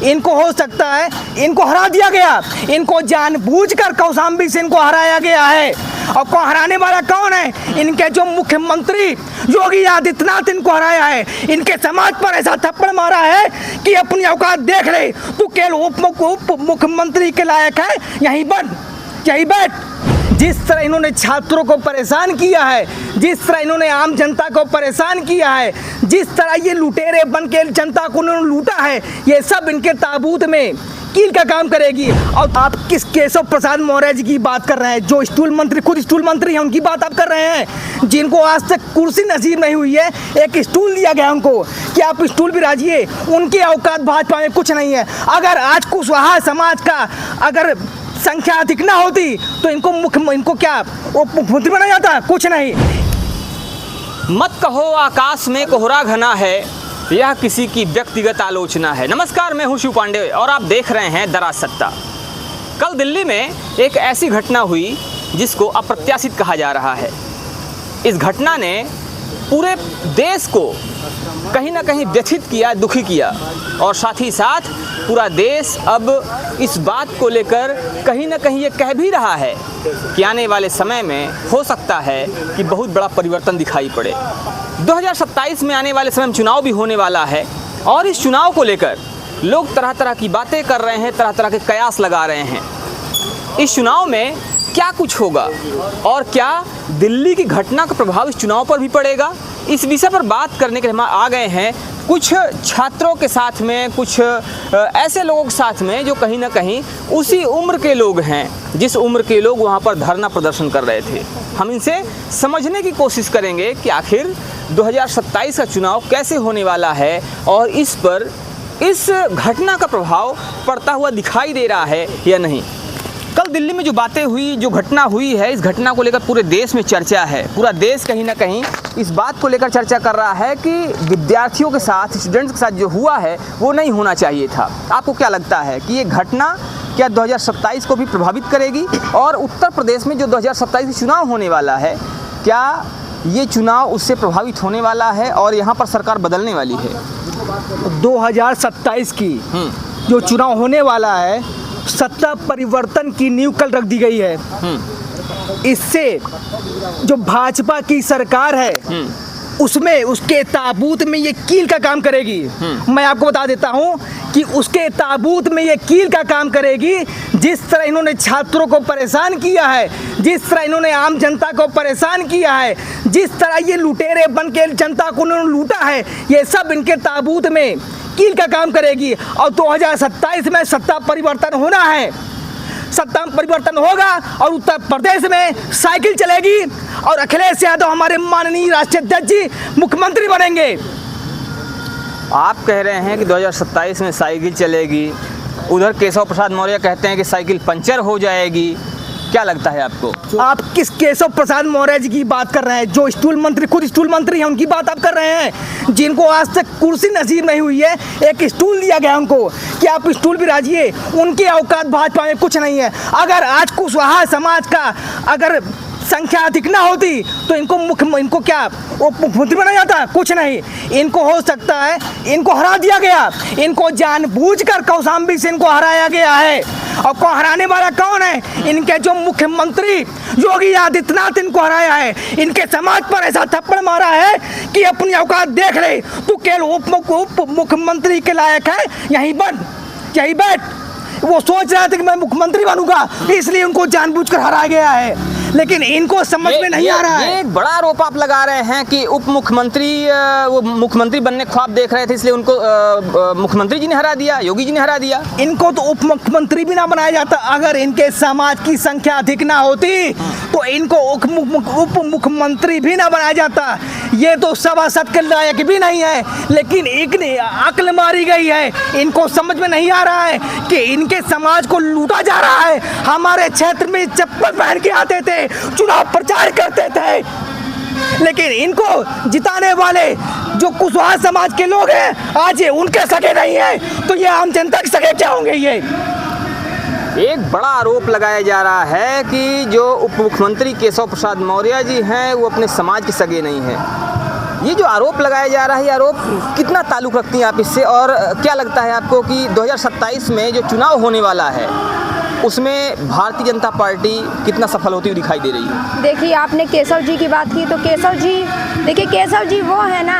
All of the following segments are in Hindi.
इनको हो सकता है इनको हरा दिया गया, इनको जानबूझकर कौशाम्बी से इनको हराया गया है। और को हराने वाला कौन है? इनके जो मुख्यमंत्री योगी आदित्यनाथ इनको हराया है। इनके समाज पर ऐसा थप्पड़ मारा है कि अपनी औकात देख ले, तू केवल उप मुख्यमंत्री के लायक है, यहीं बैठ। जिस तरह इन्होंने छात्रों को परेशान किया है, जिस तरह इन्होंने आम जनता को परेशान किया है, जिस तरह ये लुटेरे बन के जनता को उन्होंने लूटा है, ये सब इनके ताबूत में कील का काम करेगी। और आप किस केशव प्रसाद मौर्य जी की बात कर रहे हैं, जो स्टूल मंत्री, खुद स्टूल मंत्री हैं, उनकी बात आप कर रहे हैं, जिनको आज तक कुर्सी नसीब नहीं हुई है। एक स्टूल दिया गया उनको कि आप स्टूल भी राजिए, उनकी औकात भाजपा में कुछ नहीं है। अगर आज कुशवाहा समाज का अगर संख्या अधिक ना होती तो इनको क्या मुख्यमंत्री बनाया जाता? कुछ नहीं। मत कहो आकाश में कोहरा घना है, यह किसी की व्यक्तिगत आलोचना है। नमस्कार, मैं हूं शिव पांडे और आप देख रहे हैं दरासत्ता। कल दिल्ली में एक ऐसी घटना हुई जिसको अप्रत्याशित कहा जा रहा है। इस घटना ने पूरे देश को कहीं ना कहीं व्यथित किया, दुखी किया, और साथ ही साथ पूरा देश अब इस बात को लेकर कहीं ना कहीं ये कह भी रहा है कि आने वाले समय में हो सकता है कि बहुत बड़ा परिवर्तन दिखाई पड़े। 2027 में आने वाले समय में चुनाव भी होने वाला है और इस चुनाव को लेकर लोग तरह तरह की बातें कर रहे हैं, तरह तरह के कयास लगा रहे हैं। इस चुनाव में क्या कुछ होगा और क्या दिल्ली की घटना का प्रभाव इस चुनाव पर भी पड़ेगा, इस विषय पर बात करने के लिए हम आ गए हैं कुछ छात्रों के साथ में, कुछ ऐसे लोगों के साथ में जो कहीं ना कहीं उसी उम्र के लोग हैं जिस उम्र के लोग वहाँ पर धरना प्रदर्शन कर रहे थे। हम इनसे समझने की कोशिश करेंगे कि आखिर 2027 का चुनाव कैसे होने वाला है और इस पर इस घटना का प्रभाव पड़ता हुआ दिखाई दे रहा है या नहीं। कल दिल्ली में जो बातें हुई, जो घटना हुई है, इस घटना को लेकर पूरे देश में चर्चा है। पूरा देश कहीं ना कहीं इस बात को लेकर चर्चा कर रहा है कि विद्यार्थियों के साथ, स्टूडेंट्स के साथ जो हुआ है वो नहीं होना चाहिए था। आपको क्या लगता है कि ये घटना क्या 2027 को भी प्रभावित करेगी? और उत्तर प्रदेश में जो 2027 में चुनाव होने वाला है, क्या ये चुनाव उससे प्रभावित होने वाला है और यहाँ पर सरकार बदलने वाली है? 2027 की जो चुनाव होने वाला है, सत्ता परिवर्तन की नींव कल रख दी गई है। इससे जो भाजपा की सरकार है उसमें, उसके ताबूत में ये कील का काम करेगी। मैं आपको बता देता हूं कि उसके ताबूत में ये कील का काम करेगी। जिस तरह इन्होंने छात्रों को परेशान किया है, जिस तरह इन्होंने आम जनता को परेशान किया है, जिस तरह ये लुटेरे बन के जनता को उन्होंने लूटा है, ये सब इनके ताबूत में कील का काम करेगी। और 2027 में सत्ता परिवर्तन होना है, सत्ता परिवर्तन होगा और उत्तर प्रदेश में साइकिल चलेगी और अखिलेश यादव हमारे माननीय राष्ट्रीय अध्यक्ष जी मुख्यमंत्री बनेंगे। आप कह रहे हैं कि 2027 में साइकिल चलेगी, उधर केशव प्रसाद मौर्य कहते हैं कि साइकिल पंचर हो जाएगी। क्या लगता है आपको? आप किस केशव प्रसाद मौर्य जी की बात कर रहे हैं, जो स्टूल मंत्री, खुद स्टूल मंत्री हैं, उनकी बात आप कर रहे हैं, जिनको आज तक कुर्सी नसीब नहीं हुई है। एक स्टूल दिया गया उनको कि आप स्टूल भी राजिए, उनकी औकात भाजपा में कुछ नहीं है। अगर आज कुशवाहा समाज का अगर संख्या अधिक ना होती तो इनको क्या मुख्यमंत्री बनाया जाता? कुछ नहीं। इनको हो सकता है इनको हरा दिया गया, इनको जानबूझकर कौशाम्बी से इनको हराया गया है। और को हराने वाला कौन है? इनके जो मुख्यमंत्री योगी आदित्यनाथ इनको हराया है। इनके समाज पर ऐसा थप्पड़ मारा है कि अपनी औकात देख ले, तू केवल उप मुख्यमंत्री के लायक है, यहीं बैठ। वो सोच रहा था कि मैं मुख्यमंत्री बनूंगा, इसलिए उनको जानबूझकर हराया गया है। लेकिन इनको समझ में नहीं आ रहा है। ये एक बड़ा आरोप आप लगा रहे हैं कि उप मुख्यमंत्री, वो मुख्यमंत्री बनने ख्वाब देख रहे थे, इसलिए उनको मुख्यमंत्री जी ने हरा दिया, योगी जी ने हरा दिया। इनको तो उप मुख्यमंत्री भी ना बनाया जाता। अगर इनके समाज की संख्या अधिक ना होती तो इनको उप मुख्यमंत्री भी ना बनाया जाता। ये तो सभासद के लायक भी नहीं है, लेकिन इनकी अक्ल मारी गई है। इनको समझ में नहीं आ रहा है कि इनके समाज को लूटा जा रहा है। हमारे क्षेत्र में चप्पल पहन के आते थे, चुनाव प्रचार करते थे, लेकिन इनको जिताने वाले जो कुशवाहा समाज के लोग हैं, आज ये उनके सगे नहीं है, तो ये आम जनता के सगे क्या होंगे? ये एक बड़ा आरोप लगाया जा रहा है कि जो उप मुख्यमंत्री केशव प्रसाद मौर्य जी हैं वो अपने समाज के सगे नहीं हैं। ये जो आरोप लगाया जा रहा है, ये आरोप कितना ताल्लुक़ रखती हैं आप इससे, और क्या लगता है आपको कि 2027 में जो चुनाव होने वाला है उसमें भारतीय जनता पार्टी कितना सफल होती हुई दिखाई दे रही है? देखिए, आपने केशव जी की बात की, तो केशव जी, देखिए केशव जी वो है ना,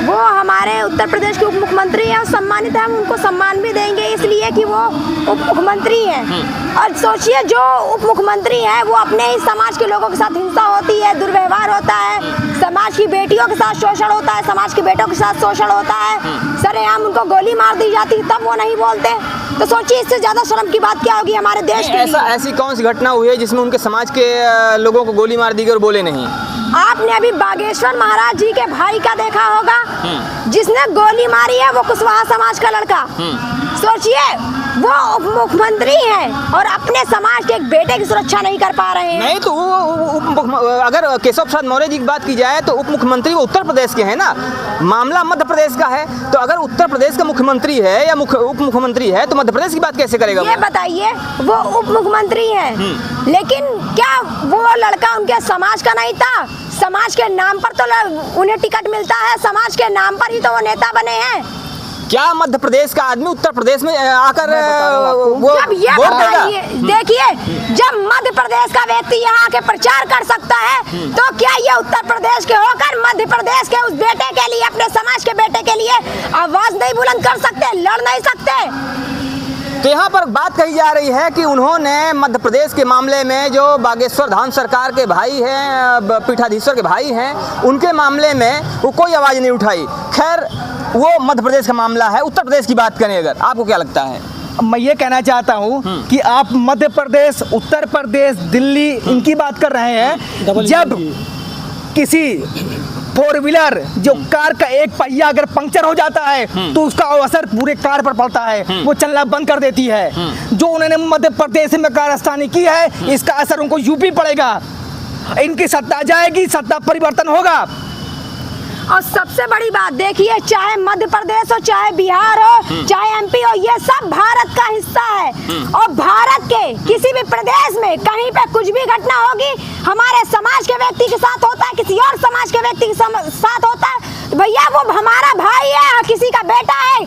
वो हमारे उत्तर प्रदेश के उप मुख्यमंत्री हैं और सम्मानित हैं। हम उनको सम्मान भी देंगे इसलिए कि वो उप मुख्यमंत्री हैं। और सोचिए, जो उप मुख्यमंत्री हैं वो अपने ही समाज के लोगों के साथ हिंसा होती है, दुर्व्यवहार होता है, समाज की बेटियों के साथ शोषण होता है, समाज के बेटों के साथ शोषण होता है, सरेआम उनको गोली मार दी जाती, तब वो नहीं बोलते। तो सोचिए, इससे ज्यादा शर्म की बात क्या होगी हमारे देश के लिए? ऐसी कौन सी घटना हुई है जिसमें उनके समाज के लोगों को गोली मार दी गई और बोले नहीं? आपने अभी बागेश्वर महाराज जी के भाई का देखा होगा, जिसने गोली मारी है, वो कुशवाहा समाज का लड़का। सोचिए, वो उप मुख्यमंत्री हैं और अपने समाज के एक बेटे की सुरक्षा नहीं कर पा रहे हैं। नहीं तो अगर केशव प्रसाद मौर्य जी की बात की जाए तो उप मुख्यमंत्री वो उत्तर प्रदेश के हैं ना, मामला मध्य प्रदेश का है। तो अगर उत्तर प्रदेश का मुख्यमंत्री है या उप मुख्यमंत्री है तो मध्य प्रदेश की बात कैसे करेगा? ये बताइए, वो उप मुख्यमंत्री हैं, लेकिन क्या वो लड़का उनके समाज का नहीं था? समाज के नाम पर तो उन्हें टिकट मिलता है, समाज के नाम पर ही तो वो नेता बने हैं। क्या मध्य प्रदेश का आदमी उत्तर प्रदेश में आकर वो जब ये वोट देगा? देखिए, जब मध्य प्रदेश का व्यक्ति यहाँ आके प्रचार कर सकता है, तो क्या ये उत्तर प्रदेश के होकर मध्य प्रदेश के उस बेटे के लिए, अपने समाज के बेटे के लिए आवाज नहीं बुलंद कर सकते, लड़ नहीं सकते? तो यहाँ पर बात कही जा रही है कि उन्होंने मध्य प्रदेश के मामले में जो बागेश्वर धाम सरकार के भाई हैं, पीठाधीश्वर के भाई हैं, उनके मामले में वो कोई आवाज़ नहीं उठाई। खैर, वो मध्य प्रदेश का मामला है। उत्तर प्रदेश की बात करें अगर, आपको क्या लगता है? मैं ये कहना चाहता हूँ कि आप मध्य प्रदेश, उत्तर प्रदेश, दिल्ली, इनकी बात कर रहे हैं। जब किसी 4 व्हीलर जो कार का एक पहिया अगर पंक्चर हो जाता है तो उसका असर पूरे कार पर पड़ता है, वो चलना बंद कर देती है। जो उन्होंने मध्य प्रदेश में कारस्तानी की है, इसका असर उनको यूपी पड़ेगा। इनकी सत्ता जाएगी, सत्ता परिवर्तन होगा। और सबसे बड़ी बात देखिए, चाहे मध्य प्रदेश हो, चाहे बिहार हो, चाहे एमपी हो, ये सब भारत का हिस्सा है। और भारत के किसी भी प्रदेश में कहीं पे कुछ भी घटना होगी, हमारे समाज के व्यक्ति के साथ होता है, किसी और समाज के व्यक्ति के साथ होता है, भैया वो हमारा भाई है, किसी का बेटा है,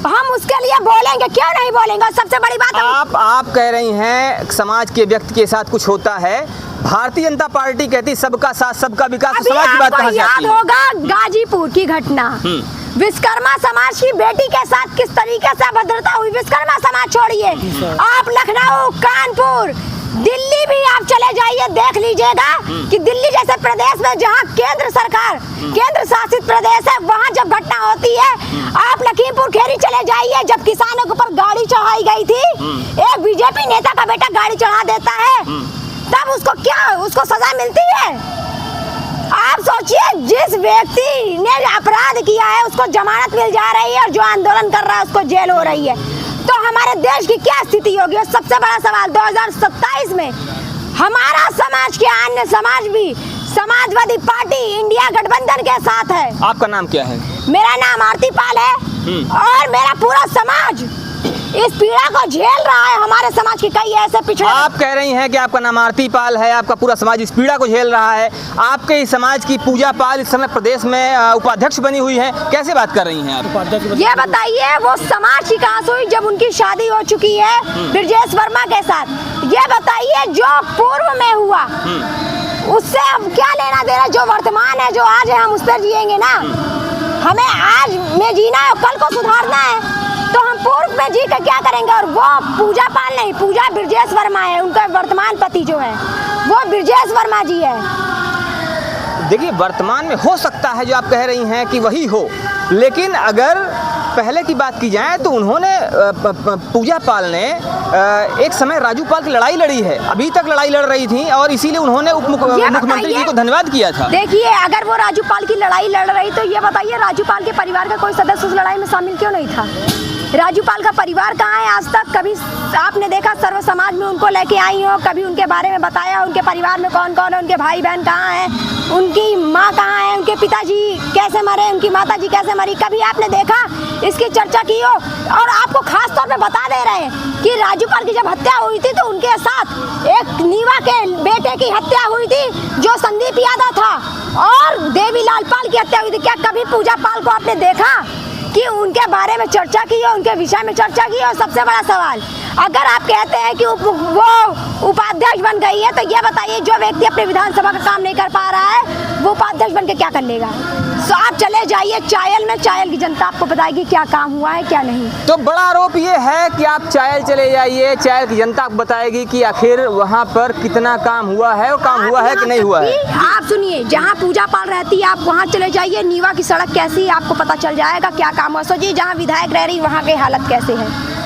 हम उसके लिए बोलेंगे, क्यों नहीं बोलेंगे? और सबसे बड़ी बात, आप कह रही हैं समाज के व्यक्ति के साथ कुछ होता है, भारतीय जनता पार्टी कहती सबका साथ सबका विकास। समाज की बात कहाँ से आती है? याद होगा गाजीपुर की घटना, विश्वकर्मा समाज की बेटी के साथ किस तरीके से अभद्रता हुई। विश्वकर्मा समाज छोड़िए, आप लखनऊ, कानपुर, दिल्ली भी आप चले जाइए, देख लीजिएगा कि दिल्ली जैसे प्रदेश में जहाँ केंद्र सरकार, केंद्र शासित प्रदेश है, वहाँ जब घटना होती है, आप लखीमपुर खेरी चले जाइए, जब किसानों के ऊपर गाड़ी चढ़ाई गई थी, एक बीजेपी नेता का बेटा गाड़ी चढ़ा देता है, तब उसको सजा मिलती है। आप सोचिए, जिस व्यक्ति ने अपराध किया है उसको जमानत मिल जा रही है और जो आंदोलन कर रहा है उसको जेल हो रही है, तो हमारे देश की क्या स्थिति होगी? और सबसे बड़ा सवाल, 2027 में हमारा समाज के अन्य समाज भी समाजवादी पार्टी इंडिया गठबंधन के साथ है। आपका नाम क्या है? मेरा नाम आरती पाल है और मेरा पूरा समाज इस पीड़ा को झेल रहा है। हमारे समाज के कई ऐसे पिछड़े। आप कह रही हैं कि आपका नाम आरती पाल है, आपका पूरा समाज इस पीड़ा को झेल रहा है। आपके इस समाज की पूजा पाल इस समय प्रदेश में उपाध्यक्ष बनी हुई है, कैसे बात कर रही हैं आप? ये बताइए, वो समाज की कहां से हुई जब उनकी शादी हो चुकी है ब्रजेश वर्मा के साथ? ये बताइए, जो पूर्व में हुआ उससे हम क्या लेना देना? जो वर्तमान है, जो आज है, हम उस पर जिएंगे ना। हमें आज में जीना है, कल को सुधारना है, तो हम पूर्व में जी कर क्या करेंगे? और वो पूजा पाल नहीं, पूजा ब्रजेश वर्मा है, उनका वर्तमान पति जो है वो ब्रजेश वर्मा जी है। देखिए, वर्तमान में हो सकता है जो आप कह रही हैं कि वही हो, लेकिन अगर पहले की बात की जाए तो उन्होंने पूजा पाल ने एक समय राजू पाल की लड़ाई लड़ी है, अभी तक लड़ाई लड़ रही थी, और इसीलिए उन्होंने उप मुख्यमंत्री जी को धन्यवाद किया था। देखिए, अगर वो राजू पाल की लड़ाई लड़ रही तो ये बताइए, राजू पाल के परिवार का कोई सदस्य उस लड़ाई में शामिल क्यों नहीं था? राजू पाल का परिवार कहाँ है आज तक? कभी आपने देखा सर्व समाज में उनको लेके आई हो, कभी उनके बारे में बताया, उनके परिवार में कौन कौन है, उनके भाई बहन कहाँ हैं, उनकी माँ कहाँ है, उनके पिताजी कैसे मरे, उनकी माताजी कैसे मरी, कभी आपने देखा इसकी चर्चा की हो? और आपको खास तौर पे बता दे रहे हैं कि राजू पाल की जब हत्या हुई थी तो उनके साथ एक नीवा के बेटे की हत्या हुई थी जो संदीप यादव था, और देवीलाल पाल की हत्या हुई थी। क्या कभी पूजा पाल को आपने देखा कि उनके बारे में चर्चा की हो, उनके विषय में चर्चा की हो? सबसे बड़ा सवाल, अगर आप कहते हैं कि वो उपाध्यक्ष बन गई है तो ये बताइए जो व्यक्ति अपने विधानसभा का काम नहीं कर पा रहा है वो उपाध्यक्ष बन के क्या कर लेगा? तो आप चले जाइए चायल में, चायल की जनता आपको बताएगी क्या काम हुआ है क्या नहीं। तो बड़ा आरोप ये है कि आप चायल चले जाइए, चायल की जनता आपको बताएगी कि आखिर वहाँ पर कितना काम हुआ है और काम हुआ है कि नहीं हुआ है। आप सुनिए, जहाँ पूजा पाल रहती है आप वहाँ चले जाइए, नीवा की सड़क कैसी है आपको पता चल जाएगा क्या काम हुआ। सोचिए जहाँ विधायक रह रही वहाँ की हालत कैसे है।